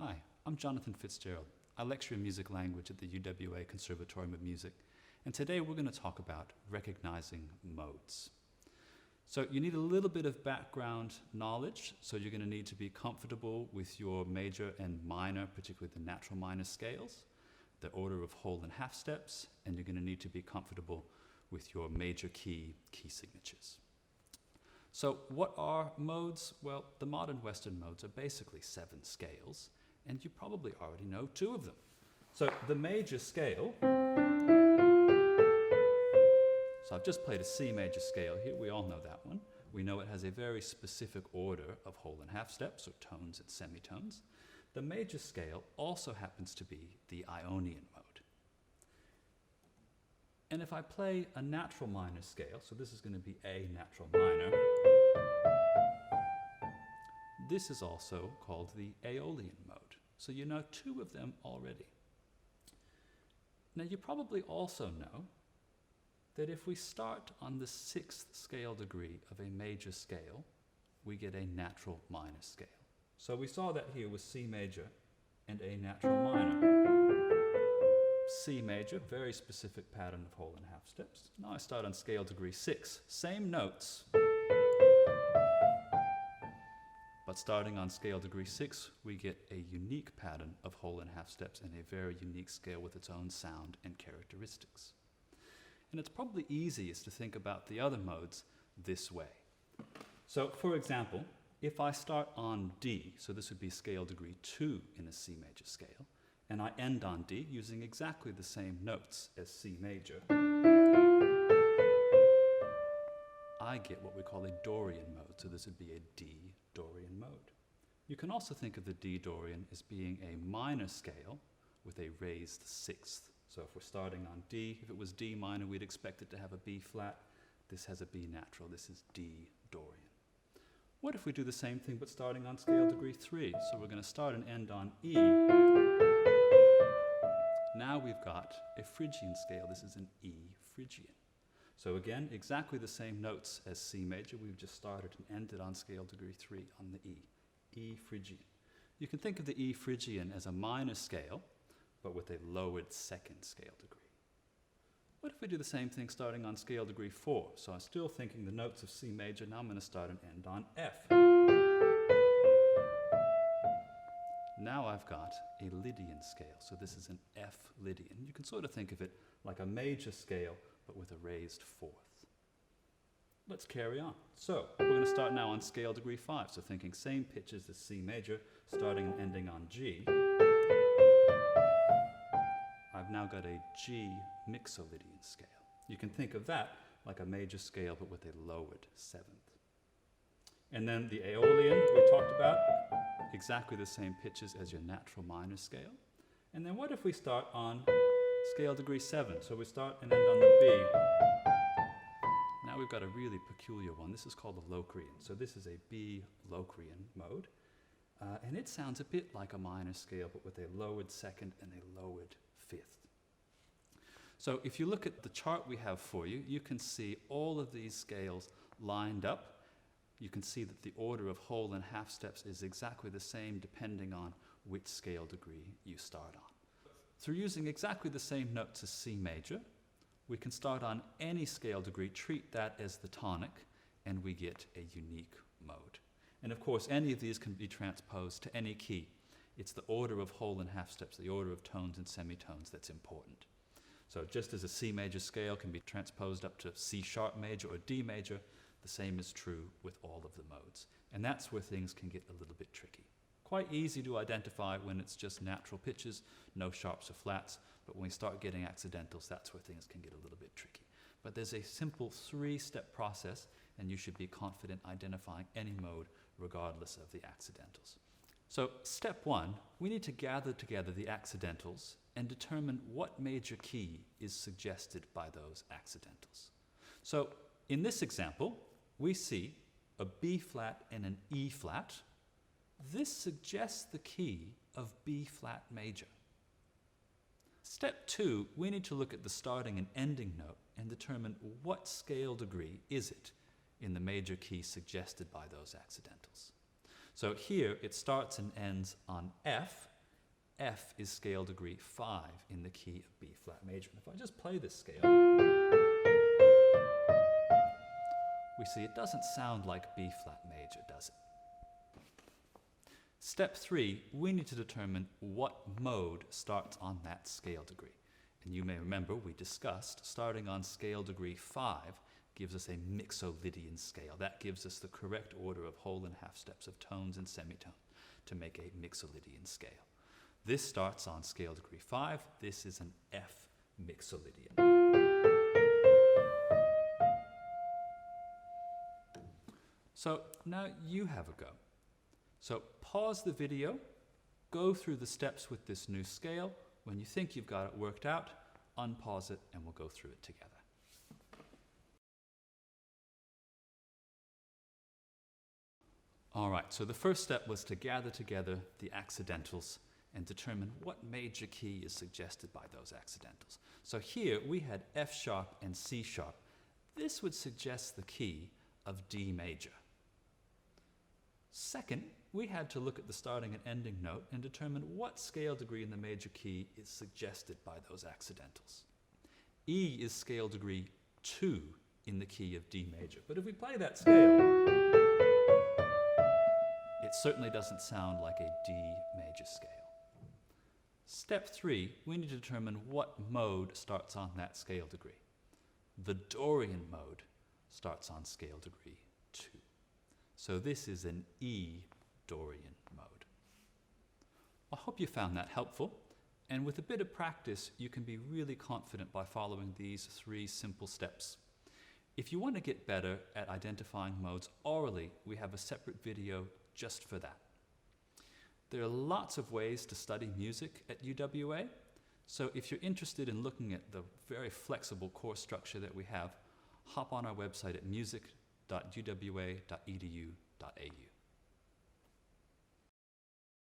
Hi, I'm Jonathan Fitzgerald. I lecture in music language at the UWA Conservatorium of Music, and today we're going to talk about recognizing modes. So you need a little bit of background knowledge, so you're going to need to be comfortable with your major and minor, particularly the natural minor scales, the order of whole and half steps, and you're going to need to be comfortable with your major key signatures. So what are modes? Well, the modern Western modes are basically 7 scales, and you probably already know 2 of them. So the major scale, so I've just played a C major scale here, we all know that one. We know it has a very specific order of whole and half steps, or tones and semitones. The major scale also happens to be the Ionian mode. And if I play a natural minor scale, so this is going to be A natural minor, this is also called the Aeolian mode. So you know 2 of them already. Now you probably also know that if we start on the 6th scale degree of a major scale, we get a natural minor scale. So we saw that here with C major and A natural minor. C major, very specific pattern of whole and half steps. Now I start on scale degree 6, same notes, but starting on scale degree 6, we get a unique pattern of whole and half steps and a very unique scale with its own sound and characteristics. And it's probably easiest to think about the other modes this way. So for example, if I start on D, so this would be scale degree 2 in a C major scale, and I end on D using exactly the same notes as C major, I get what we call a Dorian mode, so this would be a D Dorian mode. You can also think of the D Dorian as being a minor scale with a raised 6th. So if we're starting on D, if it was D minor, we'd expect it to have a B flat. This has a B natural. This is D Dorian. What if we do the same thing but starting on scale degree 3? So we're going to start and end on E. Now we've got a Phrygian scale. This is an E Phrygian. So again, exactly the same notes as C major. We've just started and ended on scale degree 3 on the E. E Phrygian. You can think of the E Phrygian as a minor scale, but with a lowered 2nd scale degree. What if we do the same thing starting on scale degree 4? So I'm still thinking the notes of C major. Now I'm going to start and end on F. Now I've got a Lydian scale. So this is an F Lydian. You can sort of think of it like a major scale, but with a raised 4th. Let's carry on. So we're going to start now on scale degree 5. So thinking same pitches as C major, starting and ending on G. I've now got a G mixolydian scale. You can think of that like a major scale, but with a lowered 7th. And then the Aeolian we talked about, exactly the same pitches as your natural minor scale. And then what if we start on scale degree 7? So we start and end on the B. Now we've got a really peculiar one. This is called the Locrian. So this is a B Locrian mode. And it sounds a bit like a minor scale, but with a lowered 2nd and a lowered 5th. So if you look at the chart we have for you, you can see all of these scales lined up. You can see that the order of whole and half steps is exactly the same depending on which scale degree you start on. Through using exactly the same notes as C major, we can start on any scale degree, treat that as the tonic, and we get a unique mode. And of course, any of these can be transposed to any key. It's the order of whole and half steps, the order of tones and semitones that's important. So just as a C major scale can be transposed up to C sharp major or D major, the same is true with all of the modes. And that's where things can get a little bit tricky. Quite easy to identify when it's just natural pitches, no sharps or flats, but when we start getting accidentals, that's where things can get a little bit tricky. But there's a simple 3-step process, and you should be confident identifying any mode regardless of the accidentals. So step 1, we need to gather together the accidentals and determine what major key is suggested by those accidentals. So in this example, we see a B flat and an E flat. This suggests the key of B flat major. Step 2, we need to look at the starting and ending note and determine what scale degree is it in the major key suggested by those accidentals. So here it starts and ends on F, F is scale degree 5 in the key of B flat major. And if I just play this scale, we see it doesn't sound like B flat major, does it? Step 3, we need to determine what mode starts on that scale degree. And you may remember we discussed starting on scale degree 5 gives us a mixolydian scale. That gives us the correct order of whole and half steps of tones and semitones to make a mixolydian scale. This starts on scale degree 5. This is an F mixolydian. So now you have a go. So pause the video, go through the steps with this new scale. When you think you've got it worked out, unpause it and we'll go through it together. All right, so the first step was to gather together the accidentals and determine what major key is suggested by those accidentals. So here we had F sharp and C sharp. This would suggest the key of D major. Second, we had to look at the starting and ending note and determine what scale degree in the major key is suggested by those accidentals. E is scale degree 2 in the key of D major. But if we play that scale, it certainly doesn't sound like a D major scale. Step 3, we need to determine what mode starts on that scale degree. The Dorian mode starts on scale degree 2. So this is an E Dorian mode. I hope you found that helpful, and with a bit of practice you can be really confident by following these 3 simple steps. If you want to get better at identifying modes orally, we have a separate video just for that. There are lots of ways to study music at UWA, so if you're interested in looking at the very flexible course structure that we have, hop on our website at music.uwa.edu.au.